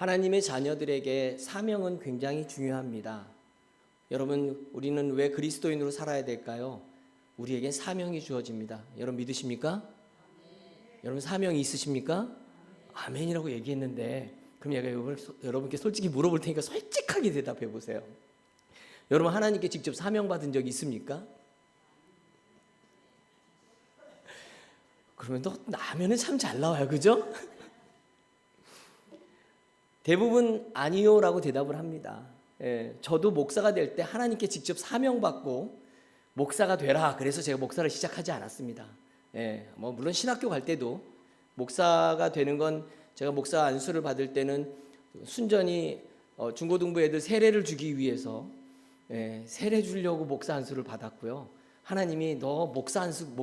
하나님의 자녀들에게 사명은 굉장히 중요합니다. 여러분, 우리는 왜 그리스도인으로 살아야 될까요? 우리에겐 사명이 주어집니다. 여러분 믿으십니까? 여러분 사명이 있으십니까? 아멘이라고 얘기했는데, 그럼 제가 여러분께 솔직히 물어볼 테니까 솔직하게 대답해 보세요. 여러분 하나님께 직접 사명받은 적 있습니까? 그러면 또 나면은 참 잘 나와요, 그죠? 대부분 아니요라고 대답을 합니다. 저도 목사가 될 때 하나님께 직접 사명받고 목사가 되라 그래서 제가 목사를 시작하지 않았습니다. 물론 신학교 갈 때도 목사가 되는 건, 제가 목사 안수를 받을 때는 순전히 중고등부 애들 세례를 주기 위해서 세례 주려고 목사 안수를 받았고요. 하나님이 너 목사 안수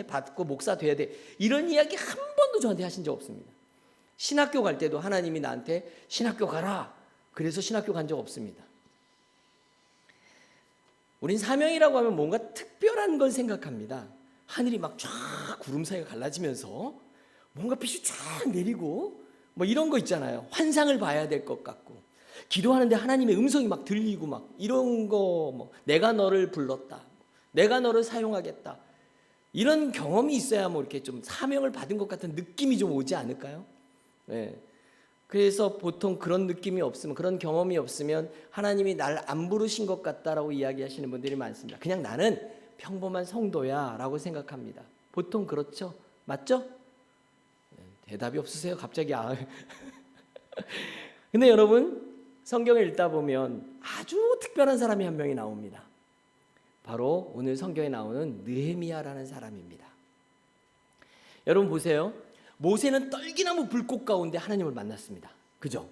받고 목사 돼야 돼, 이런 이야기 한 번도 저한테 하신 적 없습니다. 신학교 갈 때도 하나님이 나한테 신학교 가라 그래서 신학교 간 적 없습니다. 우린 사명이라고 하면 뭔가 특별한 걸 생각합니다. 하늘이 막 쫙 구름 사이가 갈라지면서 뭔가 빛이 쫙 내리고 뭐 이런 거 있잖아요. 환상을 봐야 될 것 같고, 기도하는데 하나님의 음성이 막 들리고 막 이런 거, 뭐 내가 너를 불렀다, 내가 너를 사용하겠다, 이런 경험이 있어야 뭐 이렇게 좀 사명을 받은 것 같은 느낌이 좀 오지 않을까요? 그래서 보통 그런 느낌이 없으면, 그런 경험이 없으면 하나님이 날 안 부르신 것 같다라고 이야기하시는 분들이 많습니다. 그냥 나는 평범한 성도야 라고 생각합니다. 보통 그렇죠? 맞죠? 대답이 없으세요 갑자기. 근데 여러분, 성경을 읽다 보면 아주 특별한 사람이 한 명이 나옵니다. 바로 오늘 성경에 나오는 느헤미야라는 사람입니다. 여러분 보세요. 모세는 떨기나무 불꽃 가운데 하나님을 만났습니다. 그죠?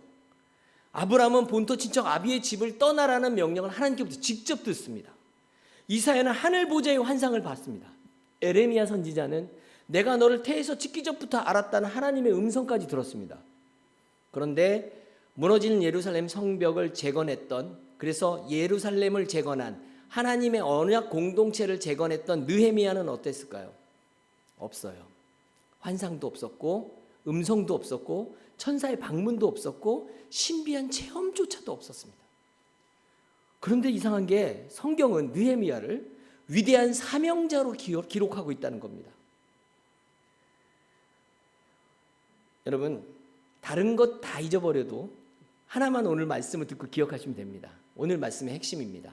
아브라함은 본토 친척 아비의 집을 떠나라는 명령을 하나님께부터 직접 듣습니다. 이사야는 하늘 보좌의 환상을 봤습니다. 에레미야 선지자는 내가 너를 태에서 짓기 전부터 알았다는 하나님의 음성까지 들었습니다. 그런데 무너지는 예루살렘 성벽을 재건했던, 그래서 예루살렘을 재건한 하나님의 언약 공동체를 재건했던 느헤미야는 어땠을까요? 없어요. 환상도 없었고 음성도 없었고 천사의 방문도 없었고 신비한 체험조차도 없었습니다. 그런데 이상한 게 성경은 느헤미야를 위대한 사명자로 기록하고 있다는 겁니다. 여러분, 다른 것 다 잊어버려도 하나만 오늘 말씀을 듣고 기억하시면 됩니다. 오늘 말씀의 핵심입니다.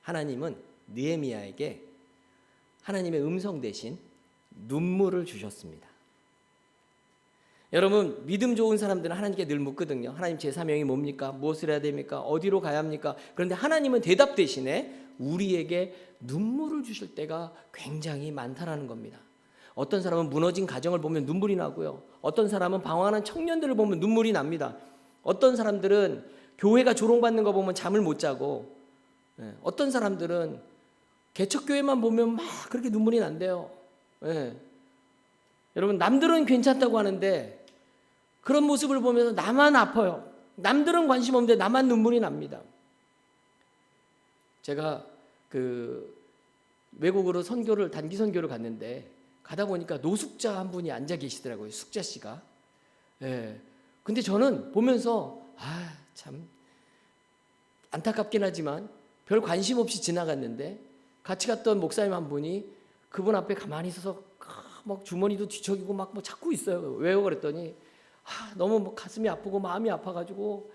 하나님은 느헤미야에게 하나님의 음성 대신 눈물을 주셨습니다. 여러분, 믿음 좋은 사람들은 하나님께 늘 묻거든요. 하나님, 제 사명이 뭡니까? 무엇을 해야 됩니까? 어디로 가야 합니까? 그런데 하나님은 대답 대신에 우리에게 눈물을 주실 때가 굉장히 많다라는 겁니다. 어떤 사람은 무너진 가정을 보면 눈물이 나고요. 어떤 사람은 방황하는 청년들을 보면 눈물이 납니다. 어떤 사람들은 교회가 조롱받는 거 보면 잠을 못 자고, 어떤 사람들은 개척교회만 보면 막 그렇게 눈물이 난대요. 여러분, 남들은 괜찮다고 하는데 그런 모습을 보면서 나만 아파요. 남들은 관심 없는데 나만 눈물이 납니다. 제가 외국으로 단기 선교를 갔는데 가다 보니까 노숙자 한 분이 앉아 계시더라고요. 숙자 씨가. 근데 저는 보면서 참 안타깝긴 하지만 별 관심 없이 지나갔는데, 같이 갔던 목사님 한 분이 그분 앞에 가만히 있어서 막 주머니도 뒤척이고 막 뭐 찾고 있어요. 왜요? 그랬더니 너무 가슴이 아프고 마음이 아파가지고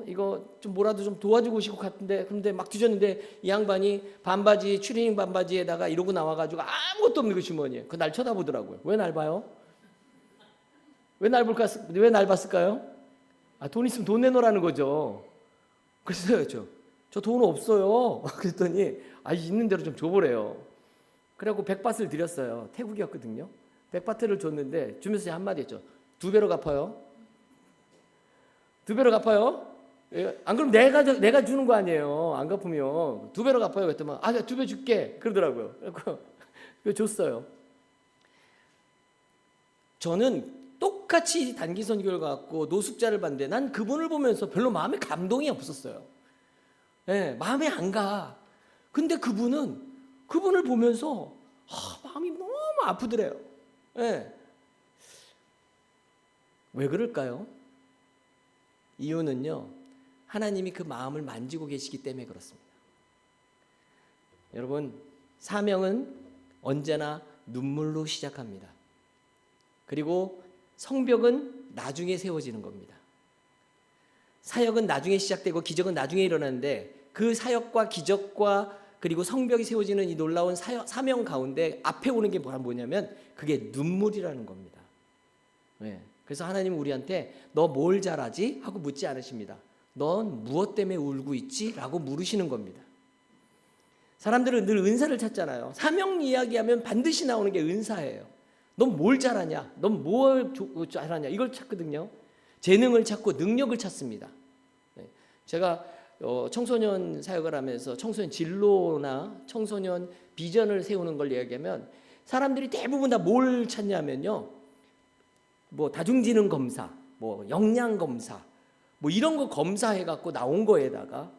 이거 좀 뭐라도 좀 도와주고 싶고 같은데, 그런데 막 뒤졌는데 이 양반이 반바지, 추리닝 반바지에다가 이러고 나와가지고 아무것도 없는 그 주머니에 그거 날 쳐다보더라고요. 왜 날 봐요? 왜 날 봤을까요? 돈 있으면 돈 내놓으라는 거죠. 그래서 저 돈 없어요. 그랬더니 있는 대로 좀 줘보래요. 그래갖고 100바트를 드렸어요. 태국이었거든요. 100바트를 줬는데 주면서 한마디 했죠. 2배로 갚아요. 2배로 갚아요. 안 그러면 내가 주는 거 아니에요. 안 갚으면 2배로 갚아요. 그랬더니 2배 줄게 그러더라고요. 그래서 줬어요. 저는 똑같이 단기 선교를 갔고 노숙자를 봤는데 난 그분을 보면서 별로 마음에 감동이 없었어요. 마음에 안 가. 근데 그분을 보면서 마음이 너무 아프더래요. 왜 그럴까요? 이유는요, 하나님이 그 마음을 만지고 계시기 때문에 그렇습니다. 여러분, 사명은 언제나 눈물로 시작합니다. 그리고 성벽은 나중에 세워지는 겁니다. 사역은 나중에 시작되고 기적은 나중에 일어나는데, 그 사역과 기적과 그리고 성벽이 세워지는 이 놀라운 사명 가운데 앞에 오는 게 뭐냐면 그게 눈물이라는 겁니다. 네. 그래서 하나님은 우리한테 너 뭘 잘하지? 하고 묻지 않으십니다. 넌 무엇 때문에 울고 있지? 라고 물으시는 겁니다. 사람들은 늘 은사를 찾잖아요. 사명 이야기하면 반드시 나오는 게 은사예요. 넌 뭘 잘하냐? 넌 뭘 잘하냐? 이걸 찾거든요. 재능을 찾고 능력을 찾습니다. 제가 청소년 사역을 하면서 청소년 진로나 청소년 비전을 세우는 걸 이야기하면 사람들이 대부분 다 뭘 찾냐면요, 뭐 다중지능 검사, 뭐 역량 검사, 뭐 이런 거 검사해 갖고 나온 거에다가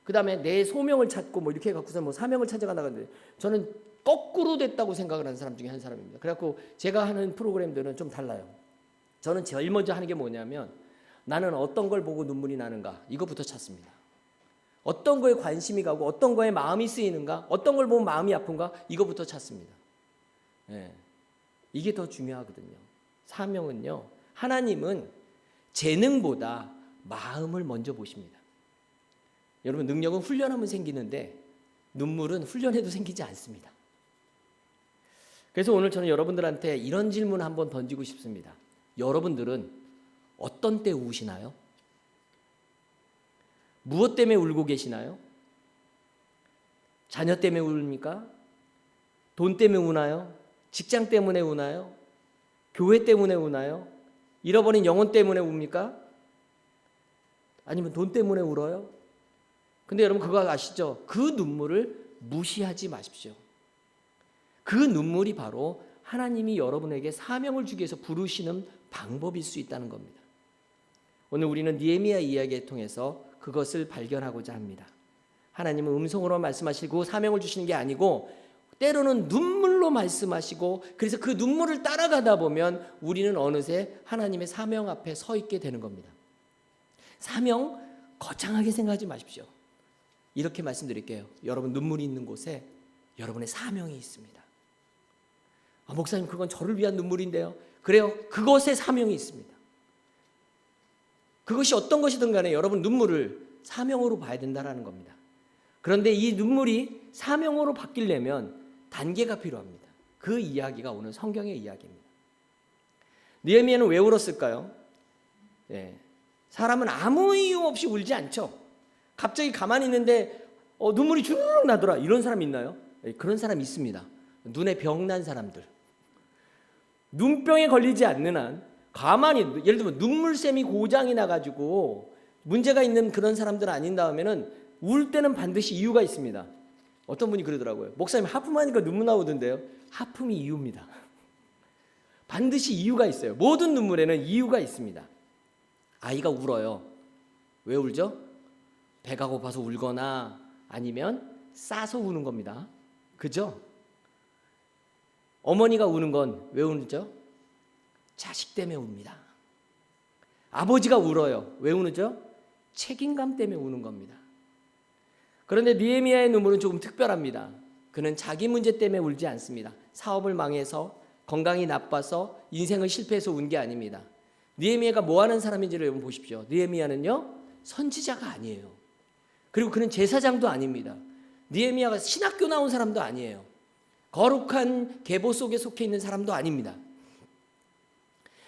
그 다음에 내 소명을 찾고 뭐 이렇게 해갖고서 뭐 사명을 찾아가 나가는데, 저는 거꾸로 됐다고 생각을 하는 사람 중에 한 사람입니다. 그래갖고 제가 하는 프로그램들은 좀 달라요. 저는 제일 먼저 하는 게 뭐냐면, 나는 어떤 걸 보고 눈물이 나는가, 이거부터 찾습니다. 어떤 거에 관심이 가고 어떤 거에 마음이 쓰이는가, 어떤 걸 보면 마음이 아픈가, 이거부터 찾습니다. 네. 이게 더 중요하거든요. 사명은요, 하나님은 재능보다 마음을 먼저 보십니다. 여러분, 능력은 훈련하면 생기는데 눈물은 훈련해도 생기지 않습니다. 그래서 오늘 저는 여러분들한테 이런 질문 한번 던지고 싶습니다. 여러분들은 어떤 때 우시나요? 무엇 때문에 울고 계시나요? 자녀 때문에 울립니까? 돈 때문에 우나요? 직장 때문에 우나요? 교회 때문에 우나요? 잃어버린 영혼 때문에 웁니까? 아니면 돈 때문에 울어요? 근데 여러분, 그거 아시죠? 그 눈물을 무시하지 마십시오. 그 눈물이 바로 하나님이 여러분에게 사명을 주기 위해서 부르시는 방법일 수 있다는 겁니다. 오늘 우리는 느헤미야 이야기를 통해서 그것을 발견하고자 합니다. 하나님은 음성으로 말씀하시고 사명을 주시는 게 아니고 때로는 눈물로 말씀하시고, 그래서 그 눈물을 따라가다 보면 우리는 어느새 하나님의 사명 앞에 서 있게 되는 겁니다. 사명 거창하게 생각하지 마십시오. 이렇게 말씀드릴게요. 여러분, 눈물이 있는 곳에 여러분의 사명이 있습니다. 목사님, 그건 저를 위한 눈물인데요. 그래요, 그것에 사명이 있습니다. 그것이 어떤 것이든 간에 여러분 눈물을 사명으로 봐야 된다는 겁니다. 그런데 이 눈물이 사명으로 바뀌려면 단계가 필요합니다. 그 이야기가 오늘 성경의 이야기입니다. 느헤미야는 왜 울었을까요? 사람은 아무 이유 없이 울지 않죠. 갑자기 가만히 있는데 눈물이 주르륵 나더라, 이런 사람 있나요? 그런 사람 있습니다. 눈에 병난 사람들, 눈병에 걸리지 않는 한 가만히, 예를 들면 눈물샘이 고장이 나가지고 문제가 있는 그런 사람들 아닌 다음에는 울 때는 반드시 이유가 있습니다. 어떤 분이 그러더라고요. 목사님, 하품하니까 눈물 나오던데요. 하품이 이유입니다. 반드시 이유가 있어요. 모든 눈물에는 이유가 있습니다. 아이가 울어요. 왜 울죠? 배가 고파서 울거나 아니면 싸서 우는 겁니다. 그죠? 어머니가 우는 건 왜 우는죠? 자식 때문에 웁니다. 아버지가 울어요. 왜 우는죠? 책임감 때문에 우는 겁니다. 그런데 느헤미야의 눈물은 조금 특별합니다. 그는 자기 문제 때문에 울지 않습니다. 사업을 망해서, 건강이 나빠서, 인생을 실패해서 운 게 아닙니다. 느헤미야가 뭐 하는 사람인지를 여러분 보십시오. 느헤미야는요, 선지자가 아니에요. 그리고 그는 제사장도 아닙니다. 느헤미야가 신학교 나온 사람도 아니에요. 거룩한 계보 속에 속해 있는 사람도 아닙니다.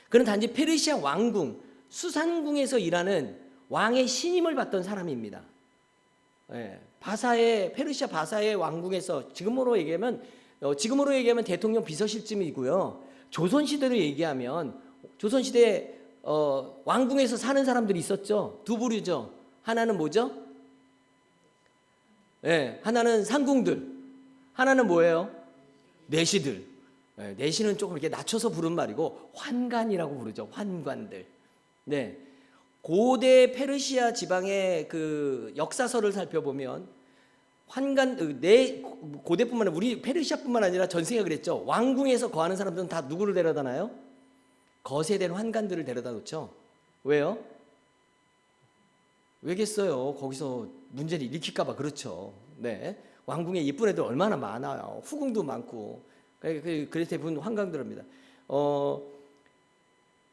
그는 단지 페르시아 왕궁, 수산궁에서 일하는 왕의 신임을 받던 사람입니다. 페르시아 바사의 왕궁에서, 지금으로 얘기하면 대통령 비서실쯤이고요. 조선시대로 얘기하면 조선시대 왕궁에서 사는 사람들이 있었죠. 두 부류죠. 하나는 뭐죠? 하나는 상궁들, 하나는 뭐예요? 내시들. 내시는 조금 이렇게 낮춰서 부른 말이고 환관이라고 부르죠. 환관들. 고대 페르시아 지방의 그 역사서를 살펴보면 고대뿐만 아니라 우리 페르시아뿐만 아니라 전 세계가 그랬죠. 왕궁에서 거하는 사람들은 다 누구를 데려다나요? 거세된 환관들을 데려다 놓죠. 왜요? 왜겠어요? 거기서 문제를 일으킬까 봐. 그렇죠. 네. 왕궁에 예쁜 애들 얼마나 많아요. 후궁도 많고. 그래서 대부분 환강들합니다.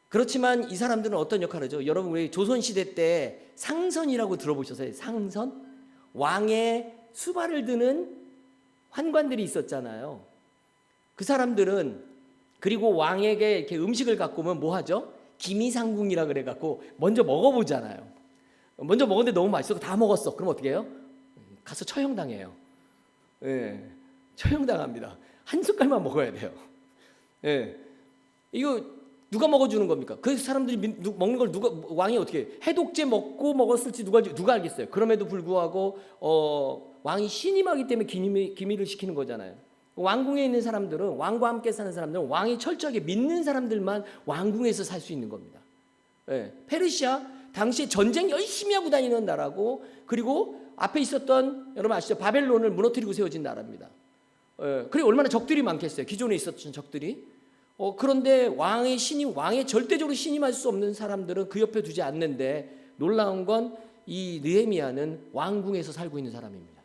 그렇지만 이 사람들은 어떤 역할을 하죠? 여러분 우리 조선시대 때 상선이라고 들어보셨어요? 상선? 왕의 수발을 드는 환관들이 있었잖아요. 그 사람들은 그리고 왕에게 이렇게 음식을 갖고 오면 뭐 하죠? 기미상궁이라 그래 갖고 먼저 먹어보잖아요. 먼저 먹었는데 너무 맛있어. 다 먹었어. 그럼 어떻게 해요? 가서 처형당해요. 예, 처형당합니다. 한 숟갈만 먹어야 돼요. 예, 이거 누가 먹어주는 겁니까? 그 사람들이 먹는 걸 누가 왕이 어떻게 해독제 먹고 먹었을지 누가 알겠어요? 그럼에도 불구하고 왕이 신임하기 때문에 기밀을 시키는 거잖아요. 왕궁에 있는 사람들은 왕과 함께 사는 사람들은 왕이 철저하게 믿는 사람들만 왕궁에서 살 수 있는 겁니다. 예, 페르시아 당시에 전쟁 열심히 하고 다니는 나라고 그리고 앞에 있었던 여러분 아시죠? 바벨론을 무너뜨리고 세워진 나라입니다. 그래 얼마나 적들이 많겠어요. 기존에 있었던 적들이. 그런데 왕의 신임, 왕의 절대적으로 신임할 수 없는 사람들은 그 옆에 두지 않는데 놀라운 건 이 느헤미야는 왕궁에서 살고 있는 사람입니다.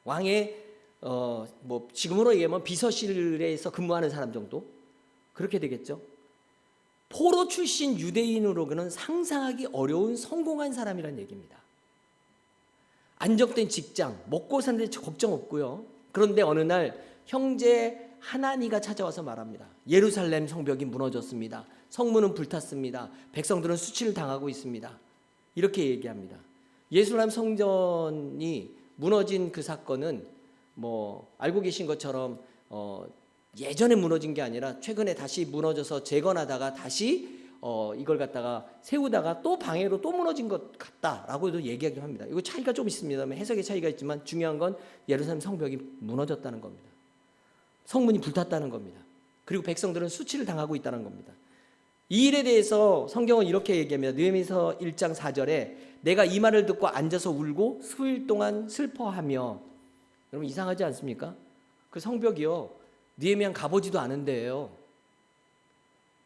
왕의 뭐 지금으로 얘기하면 비서실에서 근무하는 사람 정도 그렇게 되겠죠. 포로 출신 유대인으로는 상상하기 어려운 성공한 사람이란 얘기입니다. 안정된 직장, 먹고 사는데 걱정 없고요. 그런데 어느 날 형제 하나니가 찾아와서 말합니다. 예루살렘 성벽이 무너졌습니다. 성문은 불탔습니다. 백성들은 수치를 당하고 있습니다. 이렇게 얘기합니다. 예루살렘 성전이 무너진 그 사건은 뭐 알고 계신 것처럼 예전에 무너진 게 아니라 최근에 다시 무너져서 재건하다가 다시 이걸 갖다가 세우다가 또 방해로 또 무너진 것 같다라고도 얘기하기도 합니다. 이거 차이가 좀 있습니다만 해석의 차이가 있지만 중요한 건 예루살렘 성벽이 무너졌다는 겁니다. 성문이 불탔다는 겁니다. 그리고 백성들은 수치를 당하고 있다는 겁니다. 이 일에 대해서 성경은 이렇게 얘기합니다. 느헤미야서 1장 4절에 내가 이 말을 듣고 앉아서 울고 수일 동안 슬퍼하며. 여러분 이상하지 않습니까? 그 성벽이요 느헤미야는 가보지도 않은 데예요.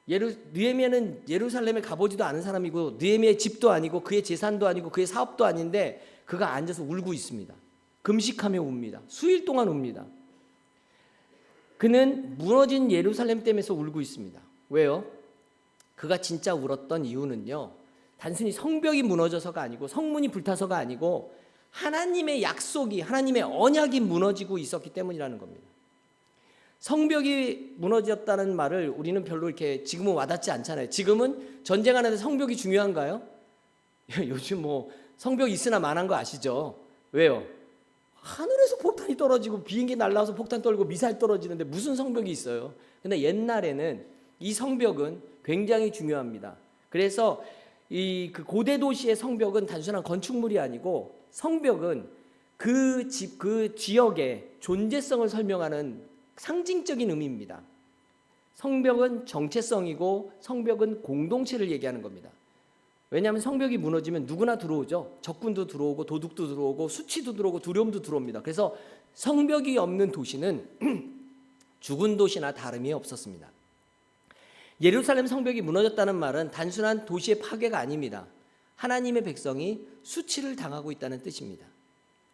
느헤미야는 예루살렘에 가보지도 않은 사람이고 느헤미야의 집도 아니고 그의 재산도 아니고 그의 사업도 아닌데 그가 앉아서 울고 있습니다. 금식하며 웁니다. 수일 동안 웁니다. 그는 무너진 예루살렘 때문에서 울고 있습니다. 왜요? 그가 진짜 울었던 이유는요 단순히 성벽이 무너져서가 아니고 성문이 불타서가 아니고 하나님의 약속이 하나님의 언약이 무너지고 있었기 때문이라는 겁니다. 성벽이 무너졌다는 말을 우리는 별로 이렇게 지금은 와닿지 않잖아요. 지금은 전쟁하는데 성벽이 중요한가요? 요즘 뭐 성벽 있으나 마나한 거 아시죠? 왜요? 하늘에서 폭탄이 떨어지고 비행기 날라와서 폭탄 떨고 미사일 떨어지는데 무슨 성벽이 있어요? 근데 옛날에는 이 성벽은 굉장히 중요합니다. 그래서 그 고대 도시의 성벽은 단순한 건축물이 아니고 성벽은 그 지역의 존재성을 설명하는 상징적인 의미입니다. 성벽은 정체성이고 성벽은 공동체를 얘기하는 겁니다. 왜냐하면 성벽이 무너지면 누구나 들어오죠. 적군도 들어오고 도둑도 들어오고 수치도 들어오고 두려움도 들어옵니다. 그래서 성벽이 없는 도시는 죽은 도시나 다름이 없었습니다. 예루살렘 성벽이 무너졌다는 말은 단순한 도시의 파괴가 아닙니다. 하나님의 백성이 수치를 당하고 있다는 뜻입니다.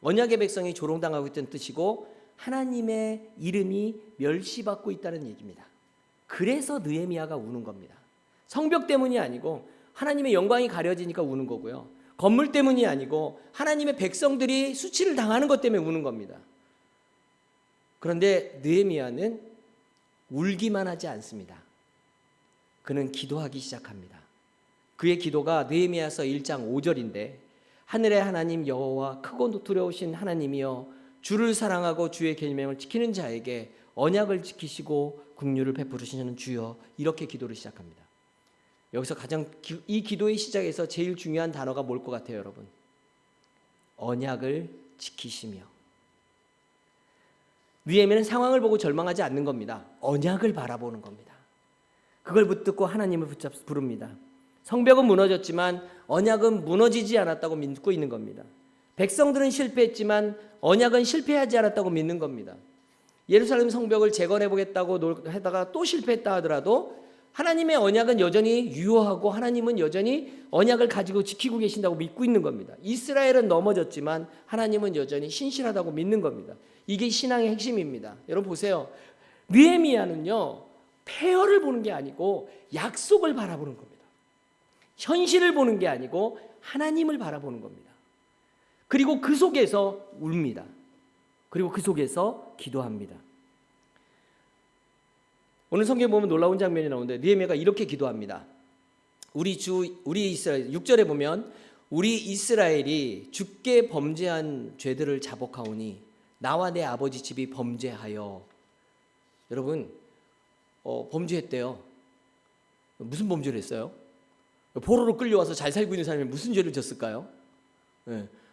언약의 백성이 조롱당하고 있다는 뜻이고 하나님의 이름이 멸시받고 있다는 얘기입니다. 그래서 느헤미야가 우는 겁니다. 성벽 때문이 아니고 하나님의 영광이 가려지니까 우는 거고요. 건물 때문이 아니고 하나님의 백성들이 수치를 당하는 것 때문에 우는 겁니다. 그런데 느헤미야는 울기만 하지 않습니다. 그는 기도하기 시작합니다. 그의 기도가 느헤미야서 1장 5절인데 하늘의 하나님 여호와 크고 두려우신 하나님이여 주를 사랑하고 주의 계명을 지키는 자에게 언약을 지키시고 긍휼을 베푸시는 주여 이렇게 기도를 시작합니다. 여기서 이 기도의 시작에서 제일 중요한 단어가 뭘 것 같아요, 여러분? 언약을 지키시며. 느헤미야는 상황을 보고 절망하지 않는 겁니다. 언약을 바라보는 겁니다. 그걸 붙들고 하나님을 부릅니다. 성벽은 무너졌지만 언약은 무너지지 않았다고 믿고 있는 겁니다. 백성들은 실패했지만 언약은 실패하지 않았다고 믿는 겁니다. 예루살렘 성벽을 재건해 보겠다고 하다가 또 실패했다 하더라도 하나님의 언약은 여전히 유효하고 하나님은 여전히 언약을 가지고 지키고 계신다고 믿고 있는 겁니다. 이스라엘은 넘어졌지만 하나님은 여전히 신실하다고 믿는 겁니다. 이게 신앙의 핵심입니다. 여러분 보세요. 느헤미야는요, 폐허를 보는 게 아니고 약속을 바라보는 겁니다. 현실을 보는 게 아니고 하나님을 바라보는 겁니다. 그리고 그 속에서 웁니다. 그리고 그 속에서 기도합니다. 오늘 성경에 보면 놀라운 장면이 나오는데 느헤미야가 이렇게 기도합니다. 우리 이스라엘 6절에 보면 우리 이스라엘이 주께 범죄한 죄들을 자복하오니 나와 내 아버지 집이 범죄하여. 여러분 범죄했대요. 무슨 범죄를 했어요? 포로로 끌려와서 잘 살고 있는 사람이 무슨 죄를 졌을까요?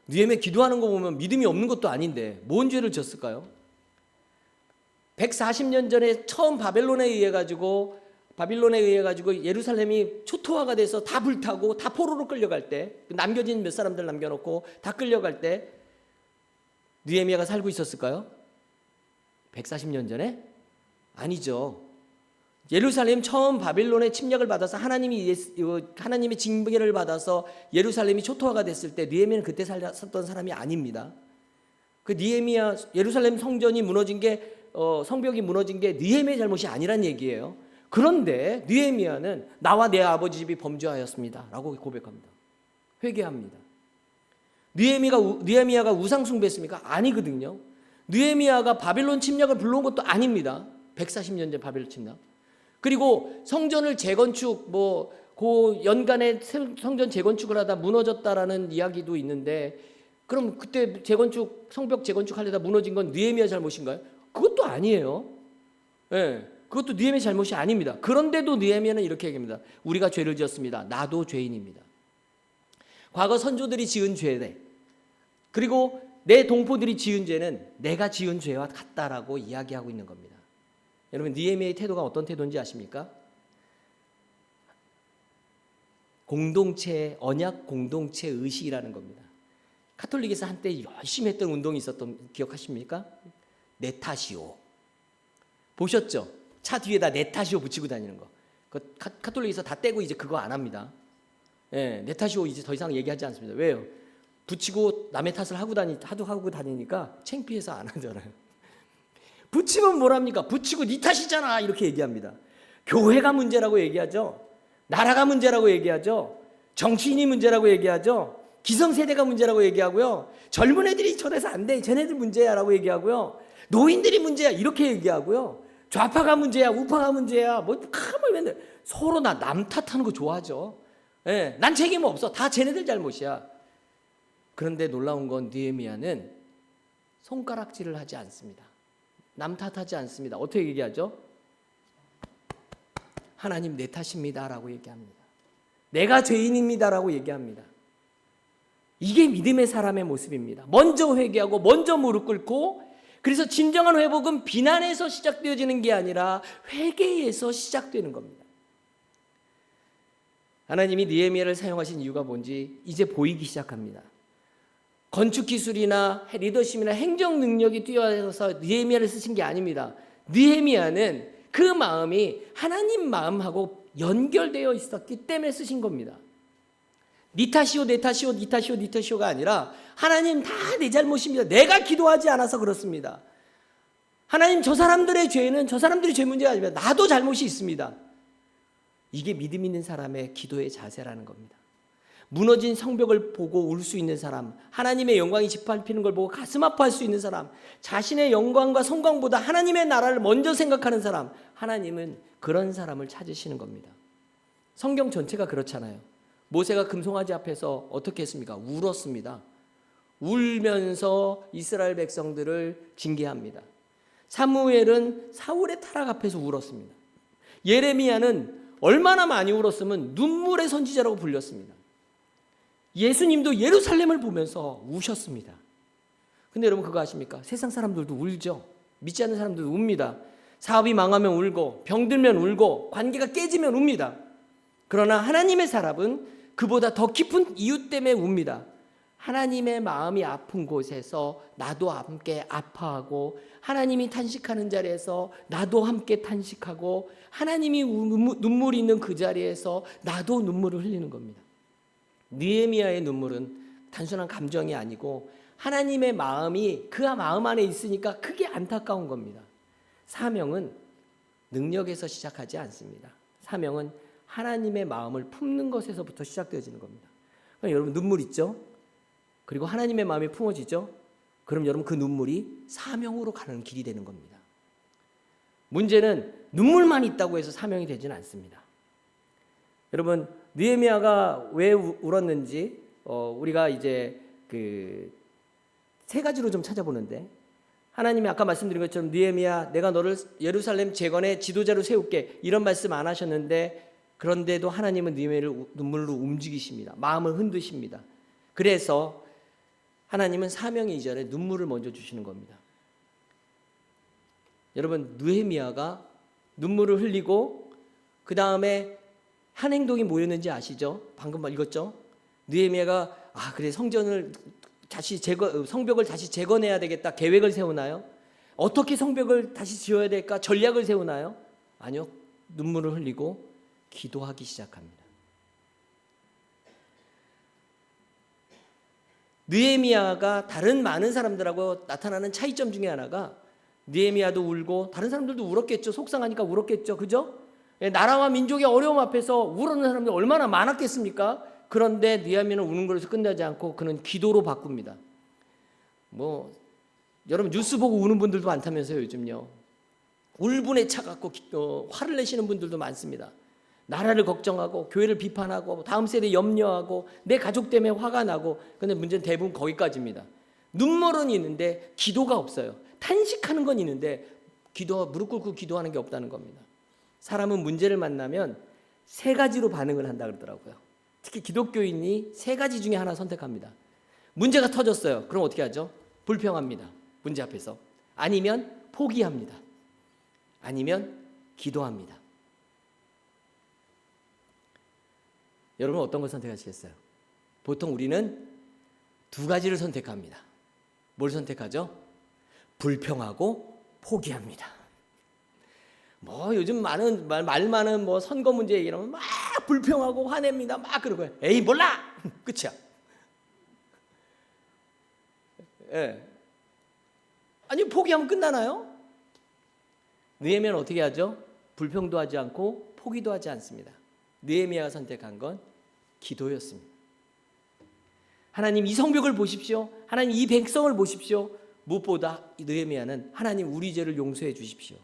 느헤미야 기도하는 거 보면 믿음이 없는 것도 아닌데 뭔 죄를 졌을까요? 140년 전에 처음 바빌론에 의해 가지고 예루살렘이 초토화가 돼서 다 불타고 다 포로로 끌려갈 때, 남겨진 몇 사람들 남겨놓고 다 끌려갈 때 느헤미야가 살고 있었을까요? 140년 전에? 아니죠. 예루살렘 처음 바빌론의 침략을 받아서 하나님의 징계를 받아서 예루살렘이 초토화가 됐을 때 느헤미야는 그때 살았던 사람이 아닙니다. 그 느헤미야 예루살렘 성전이 무너진 게 성벽이 무너진 게 느헤미야의 잘못이 아니란 얘기예요. 그런데 느헤미야는 나와 내 아버지 집이 범죄하였습니다 라고 고백합니다. 회개합니다. 느헤미야가 우상 숭배했습니까? 아니거든요. 느헤미야가 바빌론 침략을 불러온 것도 아닙니다. 140년 전 바빌론 침략. 그리고 성전을 재건축 그 연간에 성전 재건축을 하다 무너졌다라는 이야기도 있는데, 그럼 그때 성벽 재건축하려다 무너진 건 느헤미야 잘못인가요? 그것도 아니에요. 그것도 느헤미야 잘못이 아닙니다. 그런데도 느헤미야는 이렇게 얘기합니다. 우리가 죄를 지었습니다. 나도 죄인입니다. 과거 선조들이 지은 죄래. 그리고 내 동포들이 지은 죄는 내가 지은 죄와 같다라고 이야기하고 있는 겁니다. 여러분 느헤미야의 태도가 어떤 태도인지 아십니까? 언약 공동체 의식이라는 겁니다. 카톨릭에서 한때 열심히 했던 운동이 있었던 기억하십니까? 내 탓이오. 보셨죠? 차 뒤에다 내 탓이오 붙이고 다니는 거. 카톨릭에서 다 떼고 이제 그거 안 합니다. 내 탓이오 이제 더 이상 얘기하지 않습니다. 왜요? 붙이고 남의 탓을 하고 다니니까 창피해서 안 하잖아요. 붙이면 뭐랍니까? 붙이고 네 탓이잖아 이렇게 얘기합니다. 교회가 문제라고 얘기하죠. 나라가 문제라고 얘기하죠. 정치인이 문제라고 얘기하죠. 기성세대가 문제라고 얘기하고요. 젊은 애들이 저래서 안 돼. 쟤네들 문제야 라고 얘기하고요. 노인들이 문제야 이렇게 얘기하고요. 좌파가 문제야 우파가 문제야 맨날 서로 남 탓하는 거 좋아하죠. 난 책임 없어. 다 쟤네들 잘못이야. 그런데 놀라운 건 느헤미야는 손가락질을 하지 않습니다. 남 탓하지 않습니다. 어떻게 얘기하죠? 하나님 내 탓입니다 라고 얘기합니다. 내가 죄인입니다 라고 얘기합니다. 이게 믿음의 사람의 모습입니다. 먼저 회개하고 먼저 무릎 꿇고, 그래서 진정한 회복은 비난에서 시작되어지는 게 아니라 회개에서 시작되는 겁니다. 하나님이 느헤미야를 사용하신 이유가 뭔지 이제 보이기 시작합니다. 건축 기술이나 리더십이나 행정 능력이 뛰어나서 느헤미야를 쓰신 게 아닙니다. 느헤미야는 그 마음이 하나님 마음하고 연결되어 있었기 때문에 쓰신 겁니다. 네 탓이오 내 탓이오 네 탓이오 네 탓이오가 아니라 하나님 다 내 잘못입니다. 내가 기도하지 않아서 그렇습니다. 하나님 저 사람들의 죄는 저 사람들이 죄 문제가 아니라 나도 잘못이 있습니다. 이게 믿음 있는 사람의 기도의 자세라는 겁니다. 무너진 성벽을 보고 울 수 있는 사람, 하나님의 영광이 짓밟히는 걸 보고 가슴 아파할 수 있는 사람, 자신의 영광과 성광보다 하나님의 나라를 먼저 생각하는 사람, 하나님은 그런 사람을 찾으시는 겁니다. 성경 전체가 그렇잖아요. 모세가 금송아지 앞에서 어떻게 했습니까? 울었습니다. 울면서 이스라엘 백성들을 징계합니다. 사무엘은 사울의 타락 앞에서 울었습니다. 예레미야는 얼마나 많이 울었으면 눈물의 선지자라고 불렸습니다. 예수님도 예루살렘을 보면서 우셨습니다. 근데 여러분 그거 아십니까? 세상 사람들도 울죠. 믿지 않는 사람들도 웁니다. 사업이 망하면 울고, 병들면 울고, 관계가 깨지면 웁니다. 그러나 하나님의 사람은 그보다 더 깊은 이유 때문에 웁니다. 하나님의 마음이 아픈 곳에서 나도 함께 아파하고, 하나님이 탄식하는 자리에서 나도 함께 탄식하고, 하나님이 눈물이 있는 그 자리에서 나도 눈물을 흘리는 겁니다. 느헤미야의 눈물은 단순한 감정이 아니고 하나님의 마음이 그 마음 안에 있으니까 그게 안타까운 겁니다. 사명은 능력에서 시작하지 않습니다. 사명은 하나님의 마음을 품는 것에서부터 시작되어지는 겁니다. 그러니까 여러분 눈물 있죠? 그리고 하나님의 마음이 품어지죠? 그럼 여러분 그 눈물이 사명으로 가는 길이 되는 겁니다. 문제는 눈물만 있다고 해서 사명이 되지는 않습니다. 여러분 느헤미야가 왜 울었는지 우리가 이제 그 세 가지로 좀 찾아보는데, 하나님이 아까 말씀드린 것처럼 느헤미야 내가 너를 예루살렘 재건의 지도자로 세울게 이런 말씀 안 하셨는데, 그런데도 하나님은 느헤미야를 눈물로 움직이십니다. 마음을 흔드십니다. 그래서 하나님은 사명의 이전에 눈물을 먼저 주시는 겁니다. 여러분 느헤미야가 눈물을 흘리고 그 다음에 한 행동이 뭐였는지 아시죠? 방금 읽었죠? 느헤미야가 그래 성전을 다시 성벽을 다시 재건해야 되겠다 계획을 세우나요? 어떻게 성벽을 다시 지어야 될까 전략을 세우나요? 아니요. 눈물을 흘리고 기도하기 시작합니다. 느헤미야가 다른 많은 사람들하고 나타나는 차이점 중에 하나가, 느헤미야도 울고 다른 사람들도 울었겠죠. 속상하니까 울었겠죠. 그죠? 나라와 민족의 어려움 앞에서 울었는 사람들이 얼마나 많았겠습니까? 그런데 느헤미야는 우는 것에서 끝나지 않고 그는 기도로 바꿉니다. 여러분 뉴스 보고 우는 분들도 많다면서요. 요즘요. 울분에 차갖고 화를 내시는 분들도 많습니다. 나라를 걱정하고 교회를 비판하고 다음 세대 염려하고 내 가족 때문에 화가 나고. 근데 문제는 대부분 거기까지입니다. 눈물은 있는데 기도가 없어요. 탄식하는 건 있는데 무릎 꿇고 기도하는 게 없다는 겁니다. 사람은 문제를 만나면 세 가지로 반응을 한다 그러더라고요. 특히 기독교인이 세 가지 중에 하나 선택합니다. 문제가 터졌어요. 그럼 어떻게 하죠? 불평합니다. 문제 앞에서. 아니면 포기합니다. 아니면 기도합니다. 여러분 어떤 걸 선택하시겠어요? 보통 우리는 두 가지를 선택합니다. 뭘 선택하죠? 불평하고 포기합니다. 요즘 말 많은 선거 문제 얘기하면 막 불평하고 화냅니다. 막 그러고요. 에이 몰라! 끝이야. 예. 아니 포기하면 끝나나요? 느헤미야는 어떻게 하죠? 불평도 하지 않고 포기도 하지 않습니다. 느헤미야가 선택한 건 기도였습니다. 하나님 이 성벽을 보십시오. 하나님 이 백성을 보십시오. 무엇보다 느헤미야는 하나님 우리 죄를 용서해 주십시오.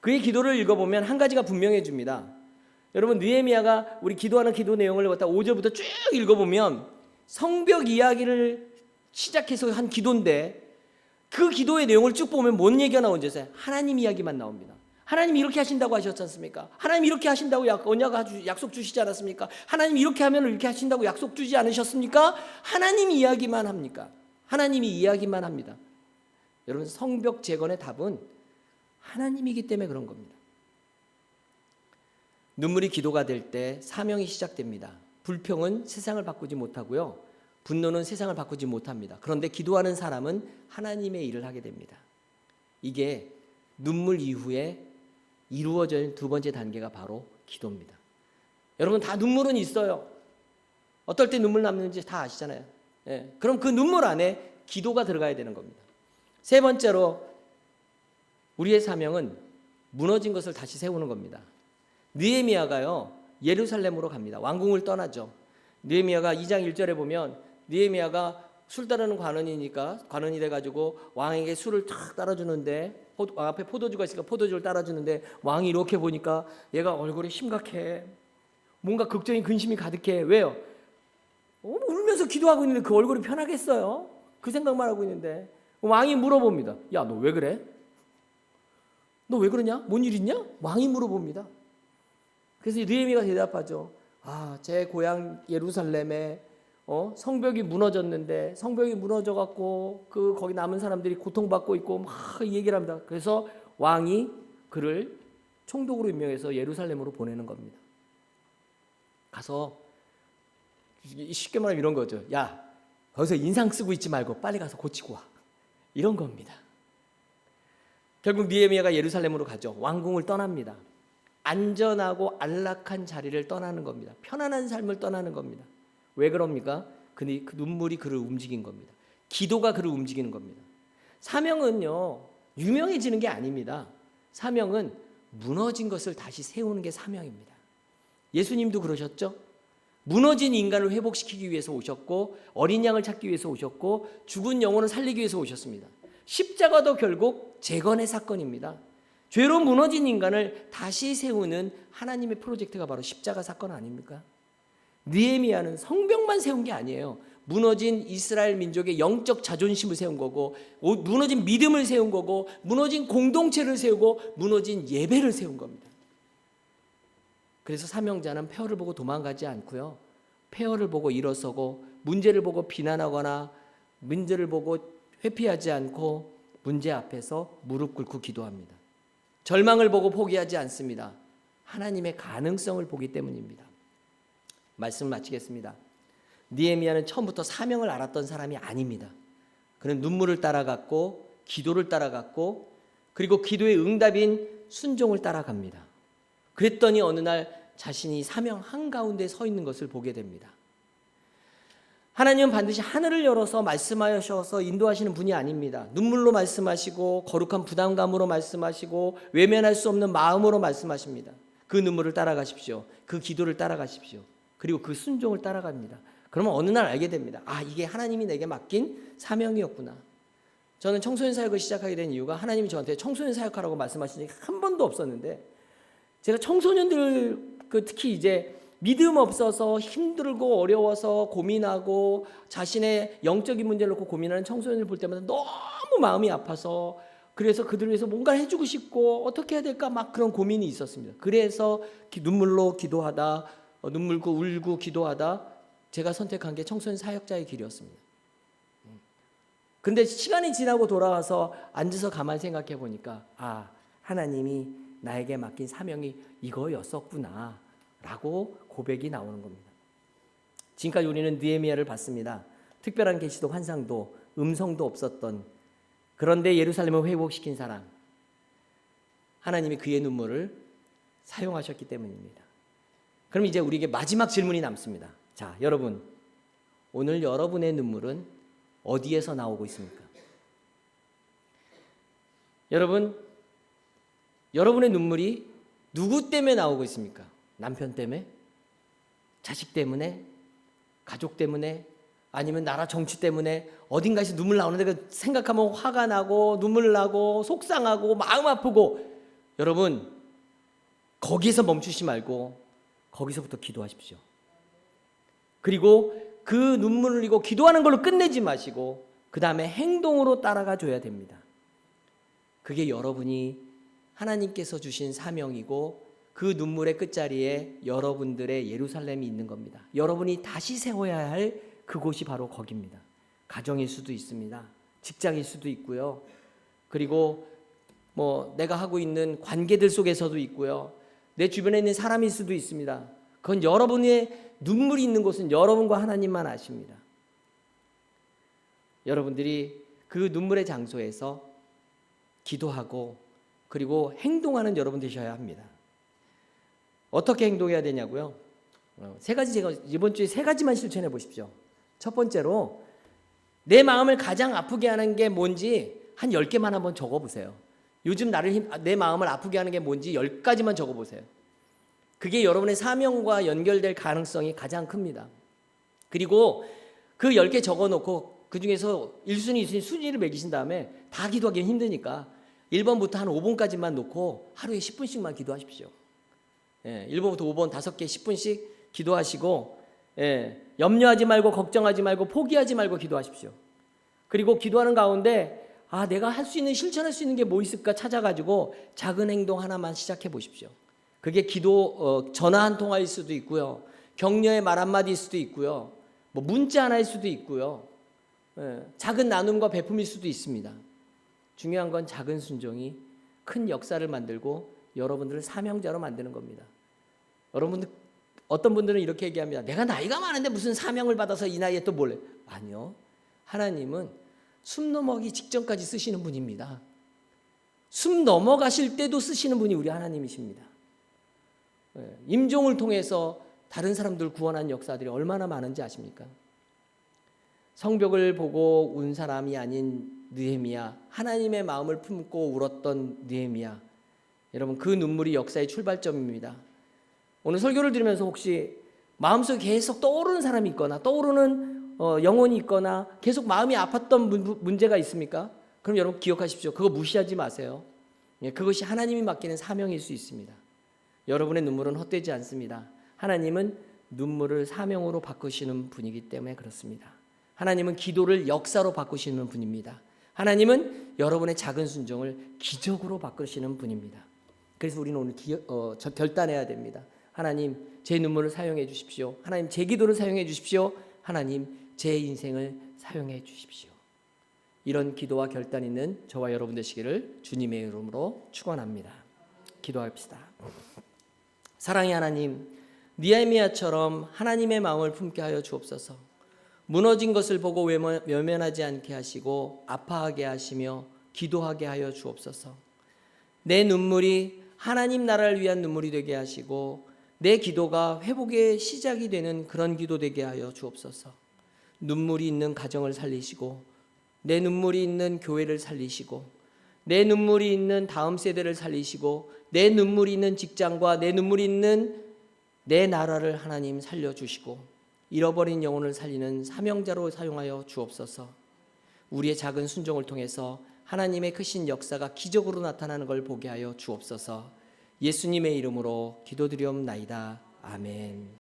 그의 기도를 읽어보면 한 가지가 분명해집니다. 여러분 느헤미야가 우리 기도하는 기도 내용을 갖다 5절부터 쭉 읽어보면 성벽 이야기를 시작해서 한 기도인데, 그 기도의 내용을 쭉 보면 뭔 얘기가 나오는지 아세요? 하나님 이야기만 나옵니다. 하나님 이렇게 하신다고 하셨지 않습니까? 하나님 이렇게 하신다고 언약 약속 주시지 않았습니까? 하나님 이렇게 하면 이렇게 하신다고 약속 주지 않으셨습니까? 하나님 이야기만 합니까? 하나님이 이야기만 합니다. 여러분 성벽 재건의 답은 하나님이기 때문에 그런 겁니다. 눈물이 기도가 될 때 사명이 시작됩니다. 불평은 세상을 바꾸지 못하고요. 분노는 세상을 바꾸지 못합니다. 그런데 기도하는 사람은 하나님의 일을 하게 됩니다. 이게 눈물 이후에 이루어진 두 번째 단계가 바로 기도입니다. 여러분 다 눈물은 있어요. 어떨 때 눈물 남는지 다 아시잖아요. 그럼 그 눈물 안에 기도가 들어가야 되는 겁니다. 세 번째로 우리의 사명은 무너진 것을 다시 세우는 겁니다. 느헤미야가요 예루살렘으로 갑니다. 왕궁을 떠나죠. 느헤미야가 2장 1절에 보면 느헤미야가 술 따르는 관원이 돼가지고 왕에게 술을 탁 따라주는데, 왕 앞에 포도주가 있으니까 포도주를 따라주는데 왕이 이렇게 보니까 얘가 얼굴이 심각해. 뭔가 걱정이 근심이 가득해. 왜요? 울면서 기도하고 있는데 그 얼굴이 편하겠어요? 그 생각만 하고 있는데 왕이 물어봅니다. 야, 너 왜 그래? 너 왜 그러냐? 뭔 일 있냐? 왕이 물어봅니다. 그래서 느헤미야가 대답하죠. 제 고향 예루살렘에 성벽이 무너졌는데 성벽이 무너져갖고 거기 남은 사람들이 고통받고 있고 막 얘기를 합니다. 그래서 왕이 그를 총독으로 임명해서 예루살렘으로 보내는 겁니다. 가서 쉽게 말하면 이런 거죠. 야, 거기서 인상 쓰고 있지 말고 빨리 가서 고치고 와. 이런 겁니다. 결국 느헤미야가 예루살렘으로 가죠. 왕궁을 떠납니다. 안전하고 안락한 자리를 떠나는 겁니다. 편안한 삶을 떠나는 겁니다. 왜 그럽니까? 그 눈물이 그를 움직인 겁니다. 기도가 그를 움직이는 겁니다. 사명은요, 유명해지는 게 아닙니다. 사명은 무너진 것을 다시 세우는 게 사명입니다. 예수님도 그러셨죠? 무너진 인간을 회복시키기 위해서 오셨고, 어린 양을 찾기 위해서 오셨고, 죽은 영혼을 살리기 위해서 오셨습니다. 십자가도 결국 재건의 사건입니다. 죄로 무너진 인간을 다시 세우는 하나님의 프로젝트가 바로 십자가 사건 아닙니까? 느헤미야는 성벽만 세운 게 아니에요. 무너진 이스라엘 민족의 영적 자존심을 세운 거고, 무너진 믿음을 세운 거고, 무너진 공동체를 세우고, 무너진 예배를 세운 겁니다. 그래서 사명자는 폐허를 보고 도망가지 않고요, 폐허를 보고 일어서고, 문제를 보고 비난하거나 문제를 보고 회피하지 않고 문제 앞에서 무릎 꿇고 기도합니다. 절망을 보고 포기하지 않습니다. 하나님의 가능성을 보기 때문입니다. 말씀 마치겠습니다. 느헤미야는 처음부터 사명을 알았던 사람이 아닙니다. 그는 눈물을 따라갔고, 기도를 따라갔고, 그리고 기도의 응답인 순종을 따라갑니다. 그랬더니 어느 날 자신이 사명 한가운데 서 있는 것을 보게 됩니다. 하나님은 반드시 하늘을 열어서 말씀하셔서 인도하시는 분이 아닙니다. 눈물로 말씀하시고, 거룩한 부담감으로 말씀하시고, 외면할 수 없는 마음으로 말씀하십니다. 그 눈물을 따라가십시오. 그 기도를 따라가십시오. 그리고 그 순종을 따라갑니다. 그러면 어느 날 알게 됩니다. 아, 이게 하나님이 내게 맡긴 사명이었구나. 저는 청소년 사역을 시작하게 된 이유가, 하나님이 저한테 청소년 사역하라고 말씀하신 적이 한 번도 없었는데, 제가 청소년들, 특히 이제 믿음 없어서 힘들고 어려워서 고민하고 자신의 영적인 문제를 놓고 고민하는 청소년을 볼 때마다 너무 마음이 아파서, 그래서 그들을 위해서 뭔가 해주고 싶고 어떻게 해야 될까 막 그런 고민이 있었습니다. 그래서 눈물로 기도하다, 눈물고 울고 기도하다 제가 선택한 게 청소년 사역자의 길이었습니다. 근데 시간이 지나고 돌아와서 앉아서 가만히 생각해 보니까, 아, 하나님이 나에게 맡긴 사명이 이거였었구나 라고 고백이 나오는 겁니다. 지금까지 우리는 느헤미야를 봤습니다. 특별한 계시도 환상도 음성도 없었던, 그런데 예루살렘을 회복시킨 사람, 하나님이 그의 눈물을 사용하셨기 때문입니다. 그럼 이제 우리에게 마지막 질문이 남습니다. 자, 여러분, 오늘 여러분의 눈물은 어디에서 나오고 있습니까? 여러분의 눈물이 누구 때문에 나오고 있습니까? 남편 때문에? 자식 때문에? 가족 때문에? 아니면 나라 정치 때문에? 어딘가에서 눈물 나오는데 그 생각하면 화가 나고 눈물 나고 속상하고 마음 아프고, 여러분, 거기에서 멈추지 말고 거기서부터 기도하십시오. 그리고 그 눈물을 흘리고 기도하는 걸로 끝내지 마시고 그 다음에 행동으로 따라가 줘야 됩니다. 그게 여러분이 하나님께서 주신 사명이고, 그 눈물의 끝자리에 여러분들의 예루살렘이 있는 겁니다. 여러분이 다시 세워야 할 그곳이 바로 거기입니다. 가정일 수도 있습니다. 직장일 수도 있고요. 그리고 내가 하고 있는 관계들 속에서도 있고요. 내 주변에 있는 사람일 수도 있습니다. 그건 여러분의 눈물이 있는 곳은 여러분과 하나님만 아십니다. 여러분들이 그 눈물의 장소에서 기도하고 그리고 행동하는 여러분 되셔야 합니다. 어떻게 행동해야 되냐고요? 세 가지, 제가 이번 주에 세 가지만 실천해 보십시오. 첫 번째로, 내 마음을 가장 아프게 하는 게 뭔지 한 10개만 한번 적어보세요. 요즘 내 마음을 아프게 하는 게 뭔지 10가지만 적어보세요. 그게 여러분의 사명과 연결될 가능성이 가장 큽니다. 그리고 그 10개 적어놓고 그 중에서 1순위, 2순위 순위를 매기신 다음에 다 기도하기는 힘드니까 1번부터 한 5번까지만 놓고 하루에 10분씩만 기도하십시오. 1번부터 5번 5개 10분씩 기도하시고, 염려하지 말고 걱정하지 말고 포기하지 말고 기도하십시오. 그리고 기도하는 가운데 내가 할 수 있는, 실천할 수 있는 게 뭐 있을까 찾아가지고 작은 행동 하나만 시작해 보십시오. 그게 기도 전화 한 통화일 수도 있고요, 격려의 말 한마디일 수도 있고요, 문자 하나일 수도 있고요, 작은 나눔과 배품일 수도 있습니다. 중요한 건 작은 순종이 큰 역사를 만들고 여러분들을 사명자로 만드는 겁니다. 여러분들, 어떤 분들은 이렇게 얘기합니다. 내가 나이가 많은데 무슨 사명을 받아서 이 나이에 또 뭘 해? 아니요. 하나님은 숨 넘어가기 직전까지 쓰시는 분입니다. 숨 넘어가실 때도 쓰시는 분이 우리 하나님이십니다. 임종을 통해서 다른 사람들 구원한 역사들이 얼마나 많은지 아십니까? 성벽을 보고 운 사람이 아닌 느헤미야, 하나님의 마음을 품고 울었던 느헤미야, 여러분 그 눈물이 역사의 출발점입니다. 오늘 설교를 들으면서 혹시 마음속에 계속 떠오르는 사람이 있거나 떠오르는 영혼이 있거나 계속 마음이 아팠던 문제가 있습니까? 그럼 여러분 기억하십시오. 그거 무시하지 마세요. 그것이 하나님이 맡기는 사명일 수 있습니다. 여러분의 눈물은 헛되지 않습니다. 하나님은 눈물을 사명으로 바꾸시는 분이기 때문에 그렇습니다. 하나님은 기도를 역사로 바꾸시는 분입니다. 하나님은 여러분의 작은 순종을 기적으로 바꾸시는 분입니다. 그래서 우리는 오늘 결단해야 됩니다. 하나님, 제 눈물을 사용해 주십시오. 하나님, 제 기도를 사용해 주십시오. 하나님, 제 인생을 사용해 주십시오. 이런 기도와 결단 있는 저와 여러분 되시기를 주님의 이름으로 축원합니다. 기도합시다. 사랑의 하나님, 느헤미야처럼 하나님의 마음을 품게 하여 주옵소서. 무너진 것을 보고 외면하지 않게 하시고 아파하게 하시며 기도하게 하여 주옵소서. 내 눈물이 하나님 나라를 위한 눈물이 되게 하시고 내 기도가 회복의 시작이 되는 그런 기도 되게 하여 주옵소서. 눈물이 있는 가정을 살리시고 내 눈물이 있는 교회를 살리시고 내 눈물이 있는 다음 세대를 살리시고 내 눈물이 있는 직장과 내 눈물이 있는 내 나라를 하나님 살려주시고 잃어버린 영혼을 살리는 사명자로 사용하여 주옵소서. 우리의 작은 순종을 통해서 하나님의 크신 역사가 기적으로 나타나는 걸 보게 하여 주옵소서. 예수님의 이름으로 기도드리옵나이다. 아멘.